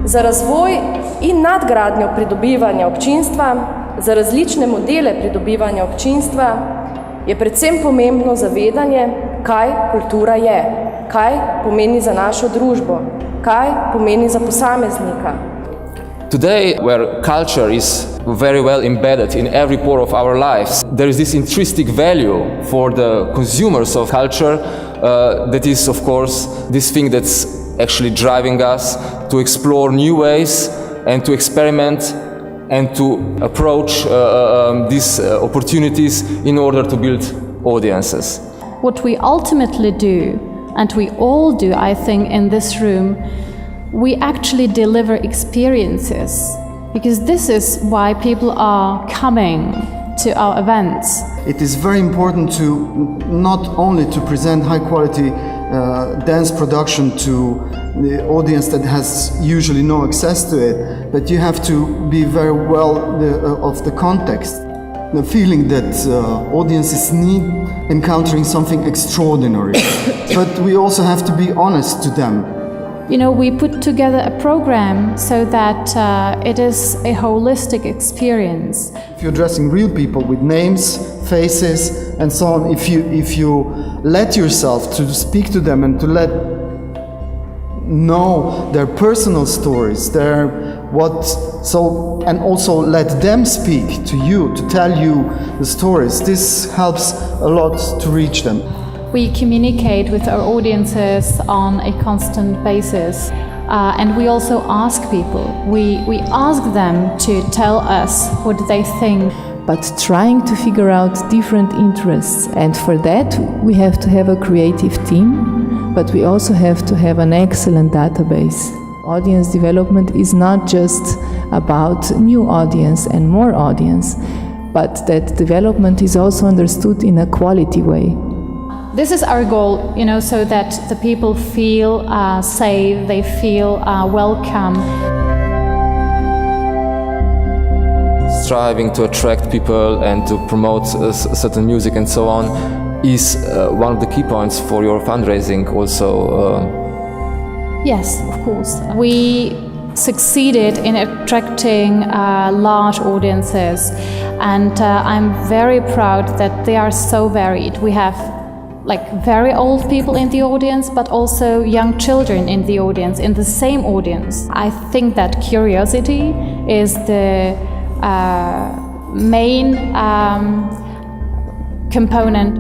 Za razvoj in nadgradnjo pridobivanja občinstva, za različne modele pridobivanja občinstva je predvsem pomembno zavedanje, kaj kultura je, kaj pomeni za našo družbo, kaj pomeni za posameznika. Today, where culture is very well embedded in every pore of our lives, there is this intrinsic value for the consumers of culture that is, of course, this thing that's actually driving us to explore new ways and to experiment and to approach these opportunities in order to build audiences. What we ultimately do, and we all do, I think, in this room, we actually deliver experiences, because this is why people are coming to our events. It is very important to not only to present high quality dance production to the audience that has usually no access to it, but you have to be very well of the context. The feeling that audiences need encountering something extraordinary, but we also have to be honest to them. You know, we put together a program so that it is a holistic experience. If you're addressing real people with names, faces, and so on, if you let yourself to speak to them and to let know their personal stories, and also let them speak to you, to tell you the stories, this helps a lot to reach them. We communicate with our audiences on a constant basis, and we also ask people. We ask them to tell us what they think. But trying to figure out different interests, and for that we have to have a creative team, but we also have to have an excellent database. Audience development is not just about new audience and more audience, but that development is also understood in a quality way. This is our goal, you know, so that the people feel safe, they feel welcome. Striving to attract people and to promote certain music and so on is one of the key points for your fundraising also. Yes, of course. We succeeded in attracting large audiences, and I'm very proud that they are so varied. We have very old people in the audience, but also young children in the audience, in the same audience. I think that curiosity is the main component.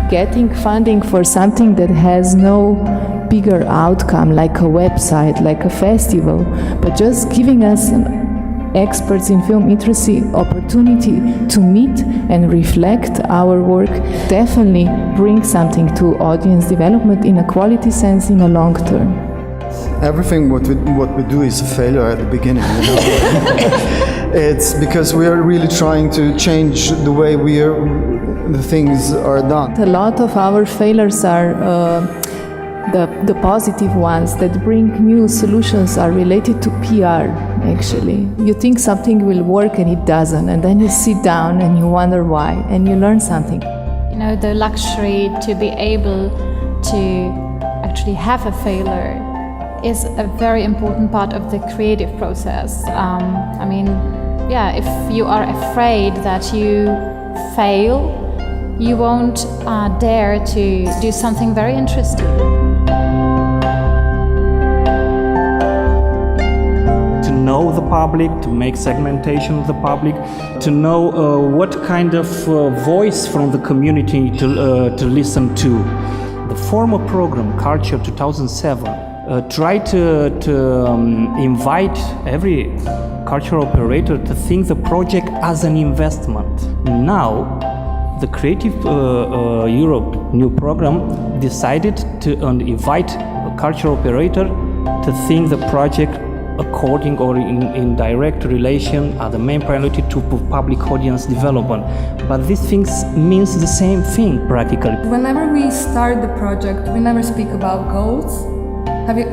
Getting funding for something that has no bigger outcome, like a website, like a festival, but just giving us experts in film literacy opportunity to meet and reflect our work definitely brings something to audience development in a quality sense in a long term. Everything what we do is a failure at the beginning. You know? It's because we are really trying to change the way the things are done. A lot of our failures are the positive ones that bring new solutions are related to PR, actually. You think something will work and it doesn't, and then you sit down and you wonder why, and you learn something. You know, the luxury to be able to actually have a failure is a very important part of the creative process. I mean, yeah, if you are afraid that you fail, you won't dare to do something very interesting. To know the public, to make segmentation of the public, to know what kind of voice from the community to listen to. The former program, Culture 2007, tried to invite every cultural operator to think the project as an investment. Now, the Creative Europe new program decided to invite a cultural operator to think the project according or in direct relation are the main priority to public audience development. But these things means the same thing practically. Whenever we start the project, we never speak about goals.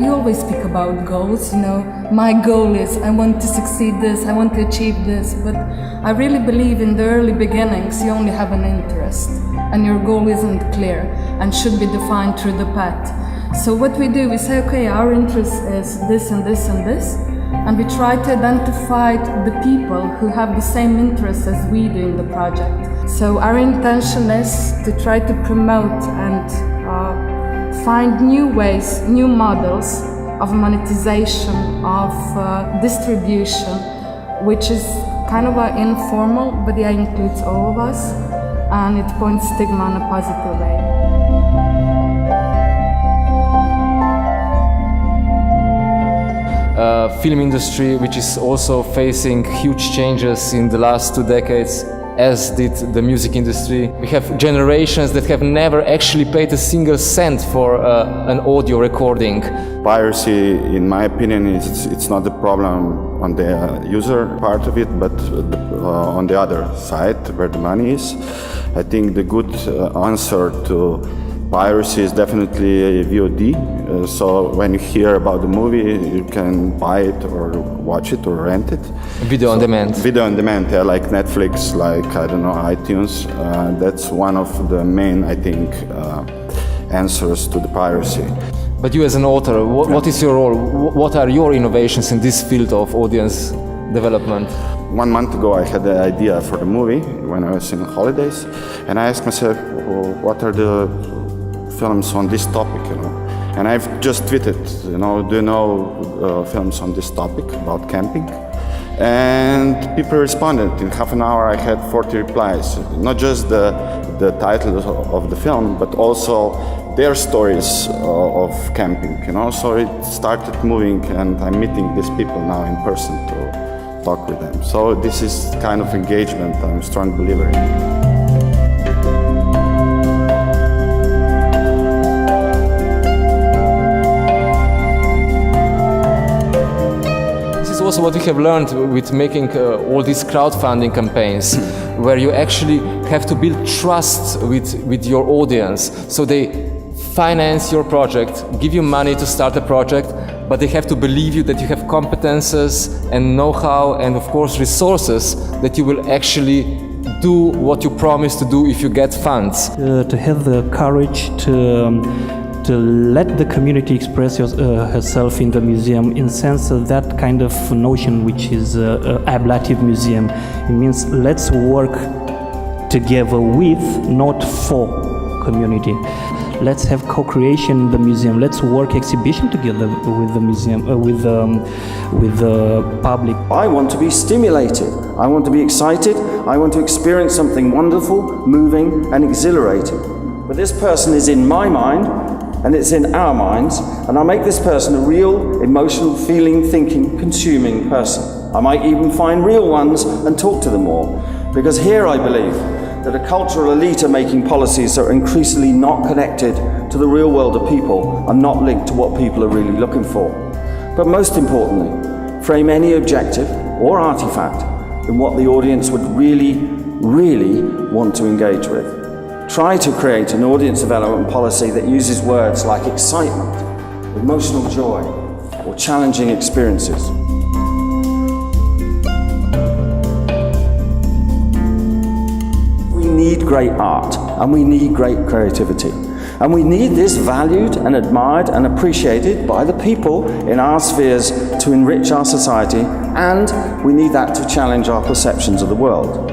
You always speak about goals, you know, my goal is I want to succeed this, I want to achieve this, but I really believe in the early beginnings you only have an interest and your goal isn't clear and should be defined through the path. So what we do, we say, okay, our interest is this and this and this, and we try to identify the people who have the same interests as we do in the project. So our intention is to try to promote and find new ways, new models of monetization, of distribution, which is kind of informal, but yeah, includes all of us, and it points stigma in a positive way. Film industry, which is also facing huge changes in the last 2 decades, as did the music industry. We have generations that have never actually paid a single cent for an audio recording. Piracy, in my opinion, it's not the problem on the user part of it, but on the other side, where the money is. I think the good answer to piracy is definitely VOD. So when you hear about the movie, you can buy it or watch it or rent it. Video on demand. Video on demand, yeah, like Netflix, like, I don't know, iTunes. That's one of the main, I think, answers to the piracy. But you as an author, what is your role? What are your innovations in this field of audience development? 1 month ago I had the idea for the movie when I was in holidays, and I asked myself, what are the films on this topic, you know? And I've just tweeted, you know, do you know films on this topic about camping? And people responded. In half an hour I had 40 replies. Not just the title of the film, but also their stories of camping, you know? So it started moving, and I'm meeting these people now in person to talk with them. So this is kind of engagement I'm a strong believer in. Also what we have learned with making all these crowdfunding campaigns, where you actually have to build trust with your audience. So they finance your project, give you money to start a project, but they have to believe you that you have competences and know-how and of course resources that you will actually do what you promise to do if you get funds. To have the courage to let the community express herself in the museum, in sense of that kind of notion which is ablative museum. It means let's work together with, not for community. Let's have co-creation in the museum. Let's work exhibition together with the museum, with the public. I want to be stimulated. I want to be excited. I want to experience something wonderful, moving, and exhilarating. But this person is in my mind, and it's in our minds, and I make this person a real, emotional, feeling, thinking, consuming person. I might even find real ones and talk to them more. Because here I believe that a cultural elite are making policies that are increasingly not connected to the real world of people and not linked to what people are really looking for. But most importantly, frame any objective or artifact in what the audience would really, really want to engage with. Try to create an audience development policy that uses words like excitement, emotional joy, or challenging experiences. We need great art, and we need great creativity. And we need this valued and admired and appreciated by the people in our spheres to enrich our society, and we need that to challenge our perceptions of the world.